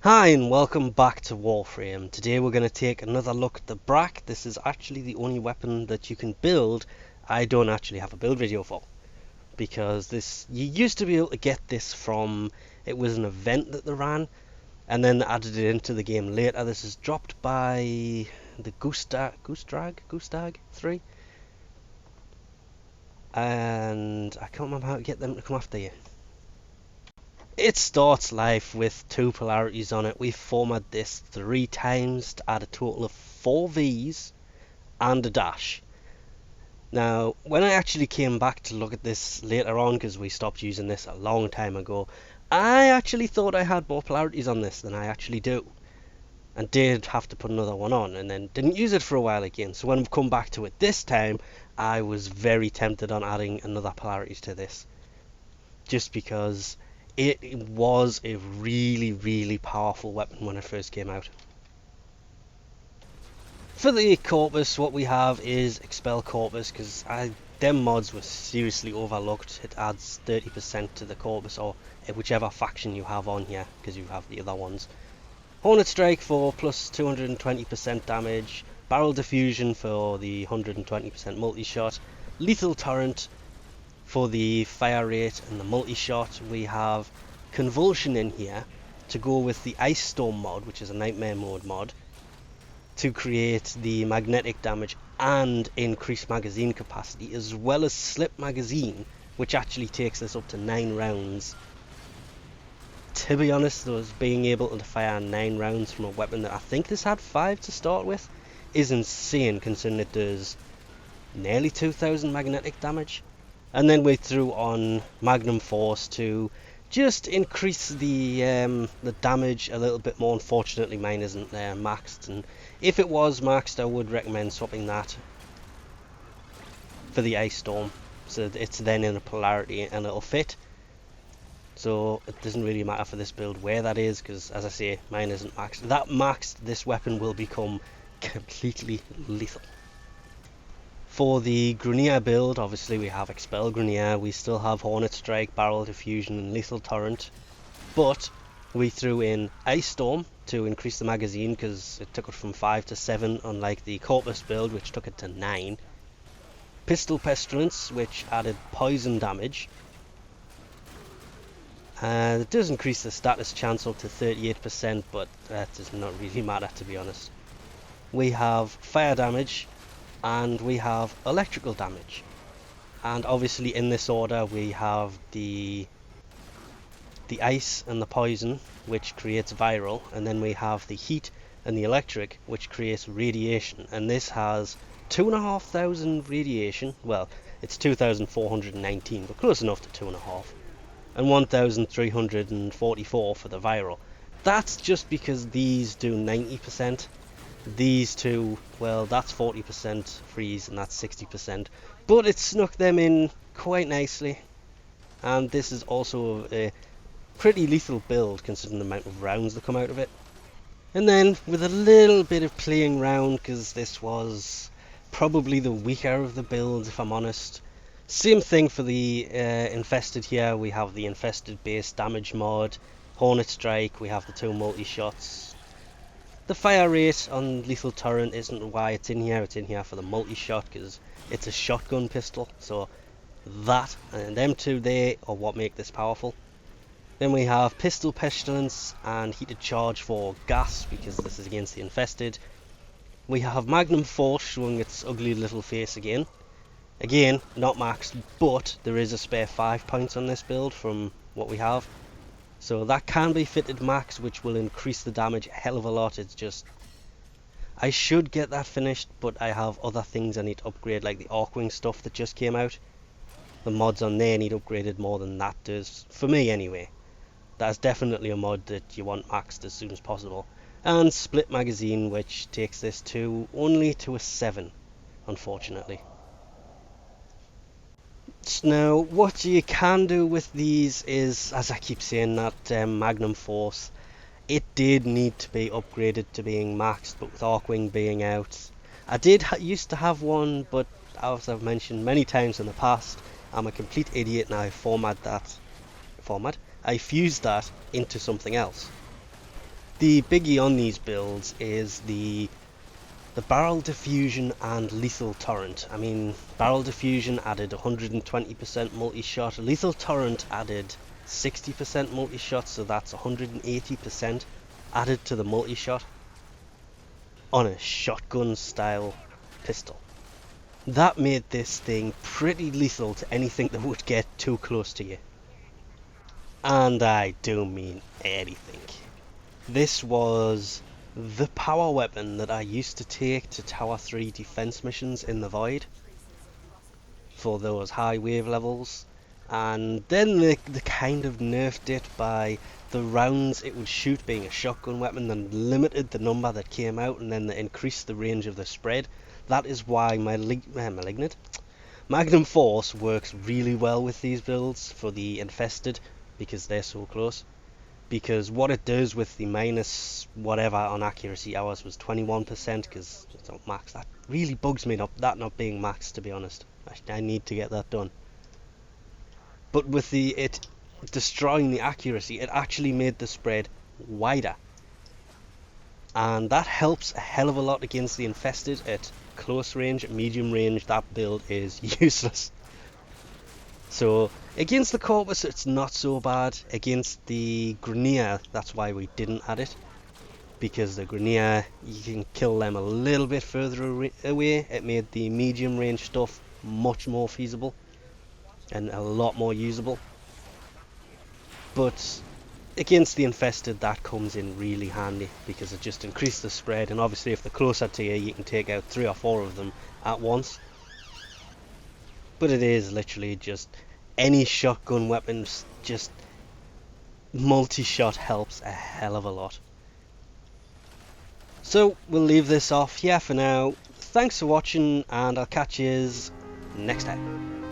Hi and welcome back to Warframe. Today we're going to take another look at the Brakk. This is actually the only weapon that you can build I don't actually have a build video for. Because you used to be able to get this from, it was an event that they ran, and then they added it into the game later. This is dropped by the Gustrag 3. And I can't remember how to get them to come after you. It starts life with two polarities on it. We've formatted this 3 times to add a total of 4 V's and a dash. Now, when I actually came back to look at this later on, because we stopped using this a long time ago, I actually thought I had more polarities on this than I actually do. And did have to put another one on, and then didn't use it for a while again. So when we've come back to it this time, I was very tempted on adding another polarities to this. Just because it was a really powerful weapon when it first came out. For the Corpus, what we have is Expel Corpus, because them mods were seriously overlooked. It adds 30% to the Corpus, or whichever faction you have on here, because you have the other ones. Hornet Strike for plus 220% damage, Barrel Diffusion for the 120% multi-shot, Lethal Torrent for the fire rate and the multi-shot. We have Convulsion in here to go with the Ice Storm mod, which is a Nightmare mode mod, to create the magnetic damage and increase magazine capacity, as well as Slip Magazine, which actually takes this up to 9 rounds. To be honest, being able to fire 9 rounds from a weapon that I think this had 5 to start with is insane, considering it does nearly 2000 magnetic damage. And then we threw on Magnum Force to just increase the damage a little bit more. Unfortunately, mine isn't maxed, and if it was maxed, I would recommend swapping that for the Ice Storm, so it's then in a polarity and it'll fit. So it doesn't really matter for this build where that is, because as I say, mine isn't maxed. That maxed, this weapon will become completely lethal. For the Grineer build, obviously we have Expel Grineer, we still have Hornet Strike, Barrel Diffusion and Lethal Torrent, but we threw in Ice Storm to increase the magazine, because it took it from 5 to 7, unlike the Corpus build, which took it to 9. Pistol Pestilence, which added poison damage, and it does increase the status chance up to 38%, but that does not really matter, to be honest. We have Fire Damage, and we have electrical damage, and obviously in this order we have the ice and the poison, which creates viral, and then we have the heat and the electric, which creates radiation. And this has 2,500 radiation, well, it's 2,419, but close enough to 2.5, and 1,344 for the viral. That's just because these do 90%. These two, well, that's 40% freeze and that's 60%, but it snuck them in quite nicely. And this is also a pretty lethal build considering the amount of rounds that come out of it. And then with a little bit of playing around, because this was probably the weaker of the builds if I'm honest. Same thing for the Infested here. We have the Infested base damage mod, Hornet Strike, we have the 2 multi-shots. The fire rate on Lethal Torrent isn't why it's in here for the multi-shot, because it's a shotgun pistol, so that and them two there are what make this powerful. Then we have Pistol Pestilence and Heated Charge for gas, because this is against the Infested. We have Magnum Force showing its ugly little face again. Again, not maxed, but there is a spare 5 points on this build from what we have. So that can be fitted max, which will increase the damage a hell of a lot. It's just, I should get that finished, but I have other things I need to upgrade, like the Arcwing stuff that just came out. The mods on there need upgraded more than that does, for me anyway. That's definitely a mod that you want maxed as soon as possible. And Split Magazine, which takes this to only to a 7, unfortunately. Now, what you can do with these is, as I keep saying, that Magnum Force, it did need to be upgraded to being maxed, but with Arcwing being out, I used to have one, but as I've mentioned many times in the past, I'm a complete idiot and I fused that into something else. The biggie on these builds is the barrel diffusion and lethal torrent. I mean, barrel diffusion added 120% multi-shot, lethal torrent added 60% multi-shot, so that's 180% added to the multi-shot on a shotgun style pistol. That made this thing pretty lethal to anything that would get too close to you. And I do mean anything. This was the power weapon that I used to take to Tower 3 defense missions in the Void for those high wave levels, and then they kind of nerfed it by the rounds it would shoot being a shotgun weapon, then limited the number that came out, and then they increased the range of the spread. That is why my Magnum Force works really well with these builds for the Infested, because they're so close. Because what it does with the minus whatever on accuracy, ours was 21% because it's not max. That really bugs me, that not being max, to be honest. I need to get that done. But with it destroying the accuracy, it actually made the spread wider. And that helps a hell of a lot against the Infested. At close range, at medium range, that build is useless. So against the Corpus it's not so bad. Against the Grineer, that's why we didn't add it, because the Grineer, you can kill them a little bit further away. It made the medium range stuff much more feasible and a lot more usable. But against the Infested, that comes in really handy because it just increased the spread, and obviously if they're closer to you, you can take out 3 or 4 of them at once. But it is literally just any shotgun weapons, just multi-shot helps a hell of a lot. So we'll leave this off here for now. Thanks for watching, and I'll catch you next time.